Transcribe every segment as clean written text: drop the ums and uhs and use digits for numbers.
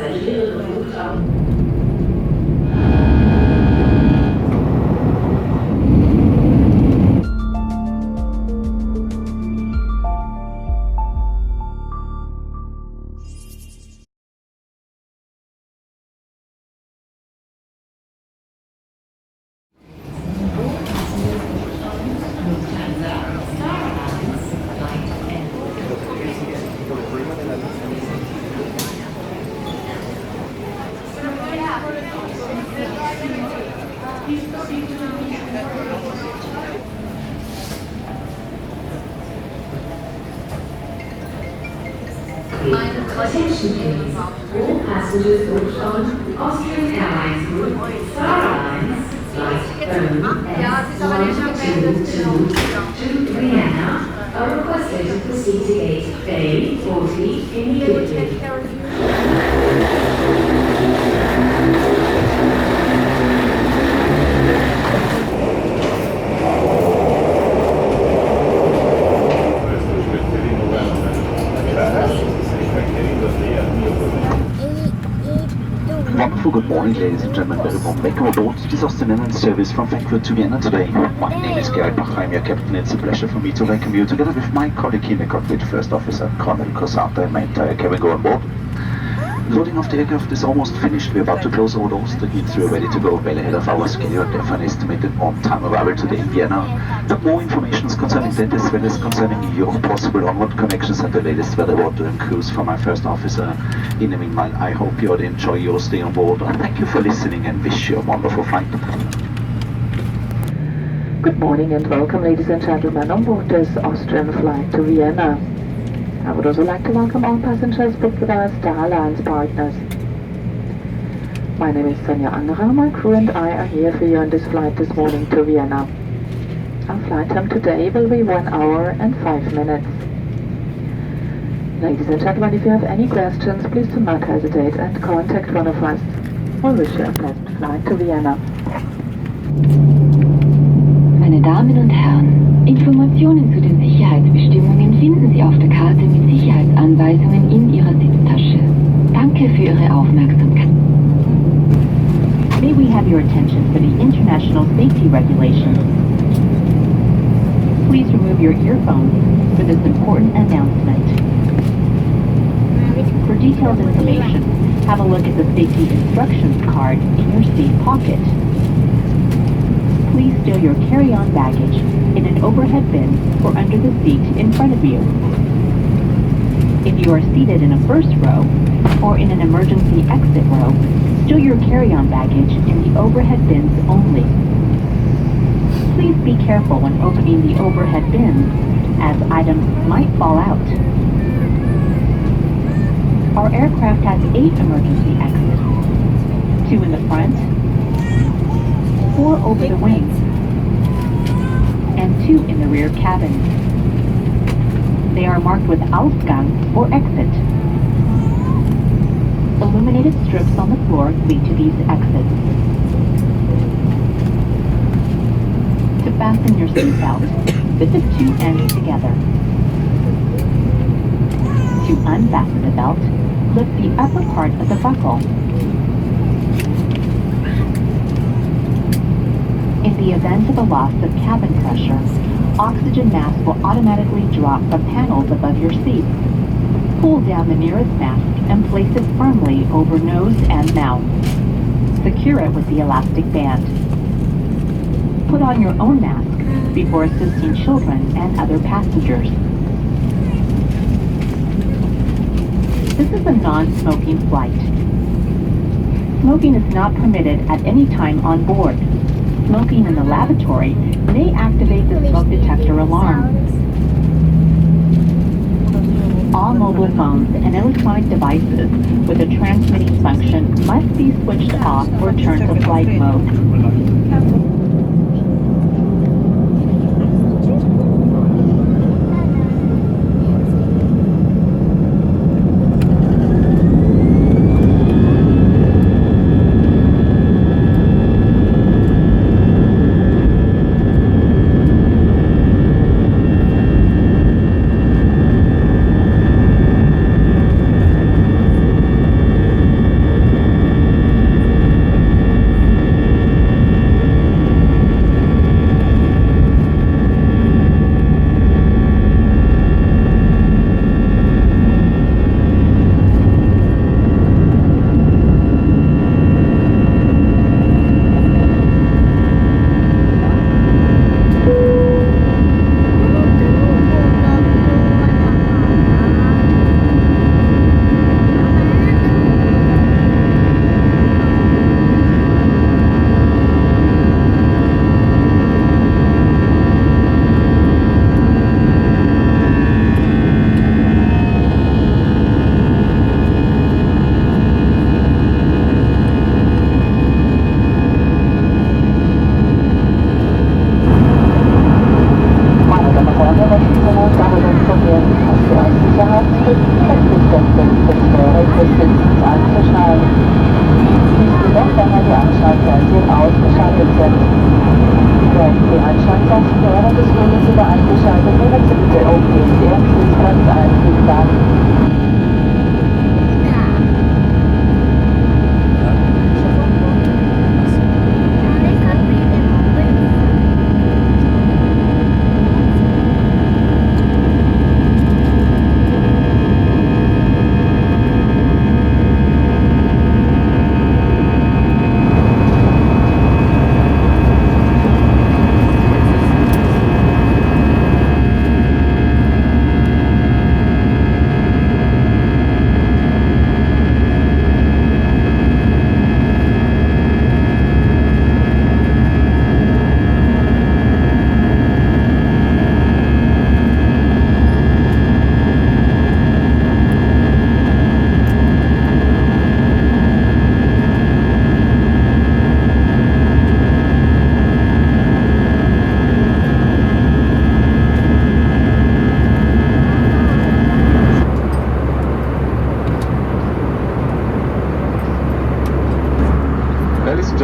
Passagiere gebucht haben. Attention please. All passengers booked on Austrian Airlines Group, Airlines, flight OE-LBT to Vienna are requested to proceed to gate A40 immediately. Wonderful good morning, ladies and gentlemen. Very warm welcome aboard this Austrian Airlines service from Frankfurt to Vienna today. My name is Gerald Bach, I'm your captain. It's a pleasure for me to welcome you together with my colleague in the cockpit, First Officer Colonel Cosata, and my entire cabin crew on board. Loading of the aircraft is almost finished. We're about to close all doors. The gates are ready to go, well ahead of our schedule and therefore an estimated on-time arrival today in Vienna. But more information concerning that as well as concerning your possible onward connections and the latest weather water and cruise from my First Officer. In the meanwhile, I hope you all enjoy your stay on board and thank you for listening and wish you a wonderful flight. Good morning and welcome, ladies and gentlemen, on board this Austrian flight to Vienna. I would also like to welcome all passengers booked with our Star Alliance partners. My name is Sonja Angerer, my crew and I are here for you on this flight this morning to Vienna. Our flight time today will be 1 hour and 5 minutes. Ladies and gentlemen, if you have any questions, please do not hesitate and contact one of us. We wish you a pleasant flight to Vienna. Meine Damen und Herren, Informationen zu den Sicherheitsbestimmungen finden Sie auf der Karte mit Sicherheitsanweisungen in Ihrer Sitztasche. Danke für Ihre Aufmerksamkeit. May we have your attention for the international safety regulations. Please remove your earphones for this important announcement. For detailed information, have a look at the safety instructions card in your seat pocket. Please stow your carry-on baggage in an overhead bin or under the seat in front of you. If you are seated in a first row or in an emergency exit row, stow your carry-on baggage in the overhead bins only. Please be careful when opening the overhead bins, as items might fall out. Our aircraft has 8 emergency exits, 2 in the front, 4 over the wings, and 2 in the rear cabin. They are marked with Ausgang or exit. Illuminated strips on the floor lead to these exits. To fasten your seatbelt, fit the 2 ends together. To unfasten the belt, lift the upper part of the buckle. In the event of a loss of cabin pressure, oxygen mask will automatically drop from panels above your seat. Pull down the nearest mask and place it firmly over nose and mouth. Secure it with the elastic band. Put on your own mask before assisting children and other passengers. This is a non-smoking flight. Smoking is not permitted at any time on board. Smoking in the lavatory may activate the smoke detector alarm. All mobile phones and electronic devices with a transmitting function must be switched off or turned to flight mode.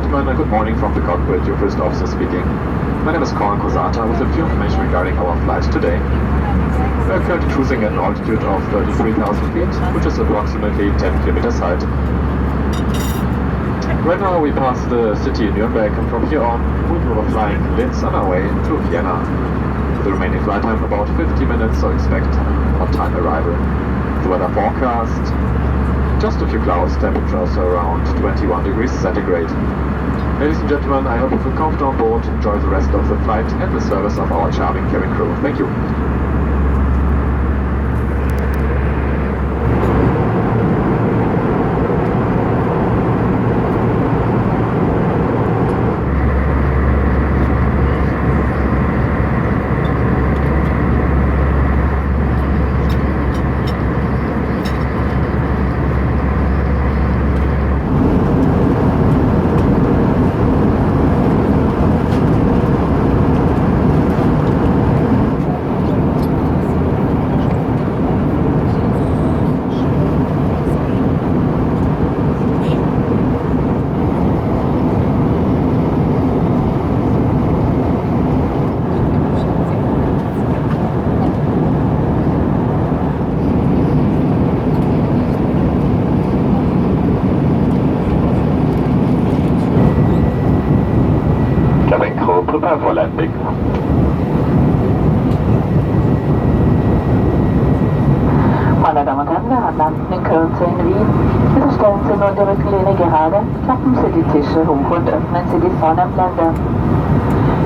gentlemen, good morning from the cockpit, your first officer speaking. My name is Colin Cosata with a few information regarding our flight today. We are currently cruising at an altitude of 33,000 feet, which is approximately 10 kilometers high. Right now we pass the city of Nuremberg, and from here on we will be flying Linz on our way to Vienna. With the remaining flight time about 50 minutes, so expect on-time arrival. The weather forecast: just a few clouds, temperatures around 21 degrees centigrade. Ladies and gentlemen, I hope you feel comfortable on board, enjoy the rest of the flight and the service of our charming cabin crew. Thank you. Prepare for landing. Meine Damen und Herren, wir landen in Kürze in Wien. Bitte stellen Sie nun die Rückenlehne gerade, klappen Sie die Tische hoch und öffnen Sie die Sonnenblende.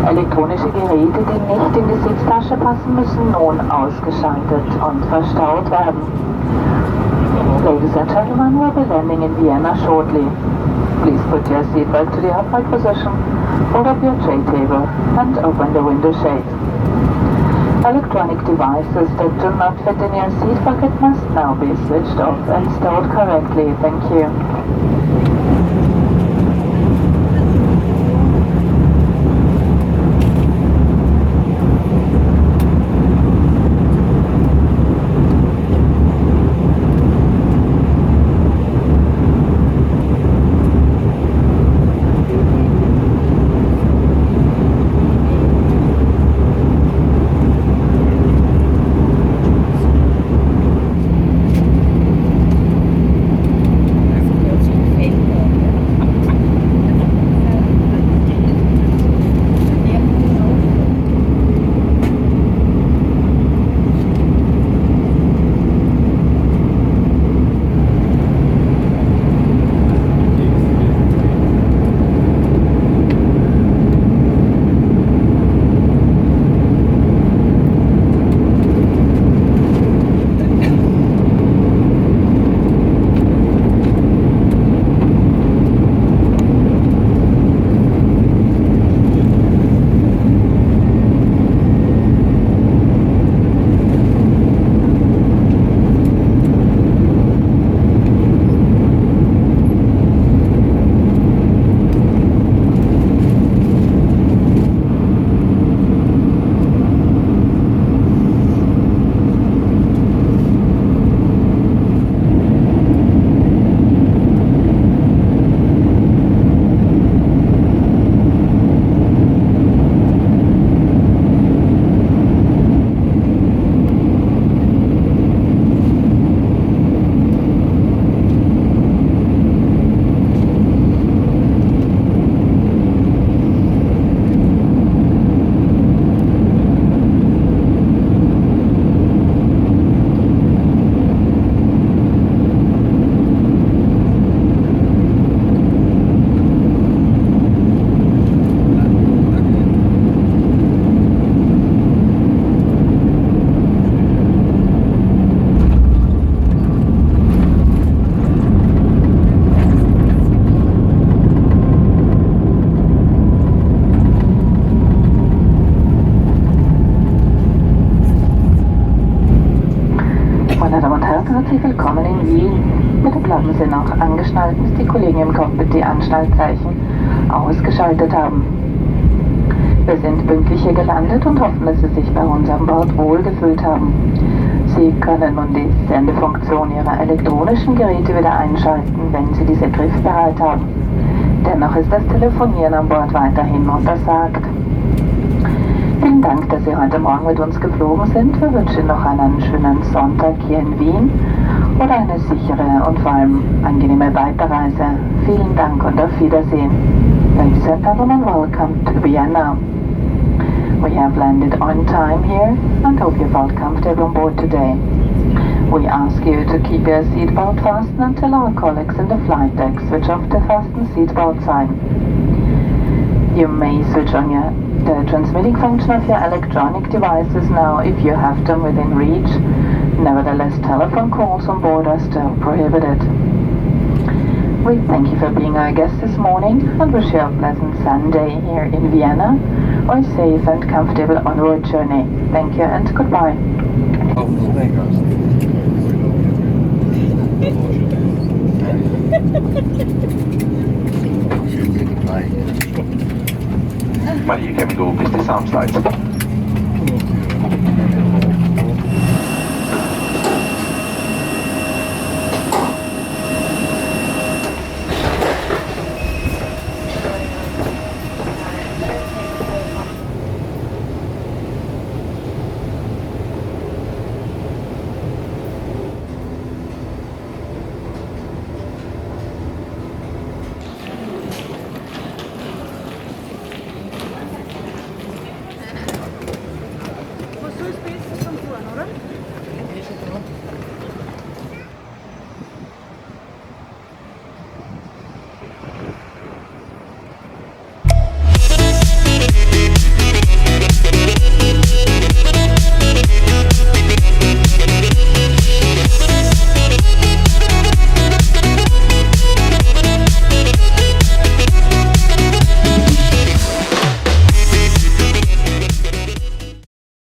Elektronische Geräte, die nicht in die Sitztasche passen, müssen nun ausgeschaltet und verstaut werden. Ladies and gentlemen, we'll be landing in Vienna shortly. Please put your seatbelt to the upright position, hold up your tray table and open the window shade. Electronic devices that do not fit in your seat bucket must now be switched off and stored correctly. Thank you. Herzlich willkommen in Wien. Bitte bleiben Sie noch angeschnallt, bis die Kollegen im Cockpit die Anschnallzeichen ausgeschaltet haben. Wir sind pünktlich hier gelandet und hoffen, dass Sie sich bei uns an Bord wohlgefühlt haben. Sie können nun die Sendefunktion Ihrer elektronischen Geräte wieder einschalten, wenn Sie diese griffbereit haben. Dennoch ist das Telefonieren an Bord weiterhin untersagt. Vielen Dank, dass Sie heute Morgen mit uns geflogen sind. Wir wünschen Ihnen noch einen schönen Sonntag hier in Wien oder eine sichere und vor allem angenehme Weiterreise. Vielen Dank und auf Wiedersehen. Ladies and gentlemen, welcome to Vienna. We have landed on time here and hope you felt comfortable on board today. We ask you to keep your seatbelt fastened until our colleagues in the flight deck switch off the fasten seatbelt sign. You may switch on the transmitting function of your electronic devices now if you have them within reach. Nevertheless, telephone calls on board are still prohibited. We thank you for being our guest this morning and wish you a pleasant Sunday here in Vienna or a safe and comfortable onward journey. Thank you and goodbye. Well, you can go with the sound slides.